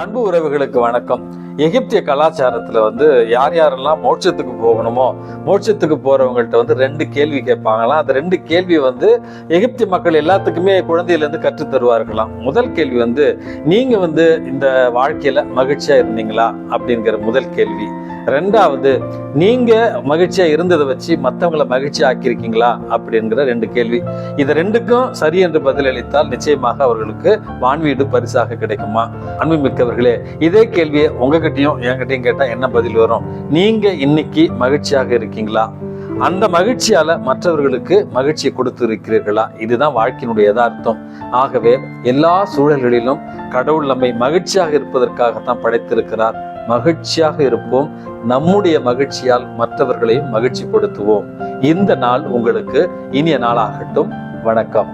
அன்பு உறவுகளுக்கு வணக்கம். எகிப்திய கலாச்சாரத்துல யார் யாரெல்லாம் மோட்சத்துக்கு போகணுமோ மோட்சத்துக்கு போறவங்கள்ட்ட 2 கேள்வி கேட்பாங்களாம். அந்த 2 கேள்வி எகிப்திய மக்கள் எல்லாத்துக்குமே குழந்தையில இருந்து கற்று தருவார்களாம். முதல் கேள்வி நீங்க இந்த வாழ்க்கையில மகிழ்ச்சியா இருந்தீங்களா அப்படிங்கிற முதல் கேள்வி. 2வது, நீங்க மகிழ்ச்சியா இருந்ததை வச்சு மற்றவங்களை மகிழ்ச்சி ஆக்கியிருக்கீங்களா அப்படிங்கிற 2 கேள்வி. இது 2க்கும் சரி என்று பதிலளித்தால் நிச்சயமாக அவர்களுக்கு வான்வீடு பரிசாக கிடைக்குமா? அன்புமிக்கவர்களே, இதே கேள்வியை உங்ககிட்டயும் என்கிட்டயும் கேட்டா என்ன பதில் வரும்? நீங்க இன்னைக்கு மகிழ்ச்சியாக இருக்கீங்களா? அந்த மகிழ்ச்சியால மற்றவர்களுக்கு மகிழ்ச்சியை கொடுத்து இருக்கிறீர்களா? இதுதான் வாழ்க்கையினுடைய யதார்த்தம். ஆகவே எல்லா சூழல்களிலும் கடவுள் நம்மை மகிழ்ச்சியாக இருப்பதற்காகத்தான் படைத்திருக்கிறார். மகிழ்ச்சியாக இருப்போம். நம்முடைய மகிழ்ச்சியால் மற்றவர்களையும் மகிழ்ச்சி கொடுத்துவோம். இந்த நாள் உங்களுக்கு இனிய நாளாகட்டும். வணக்கம்.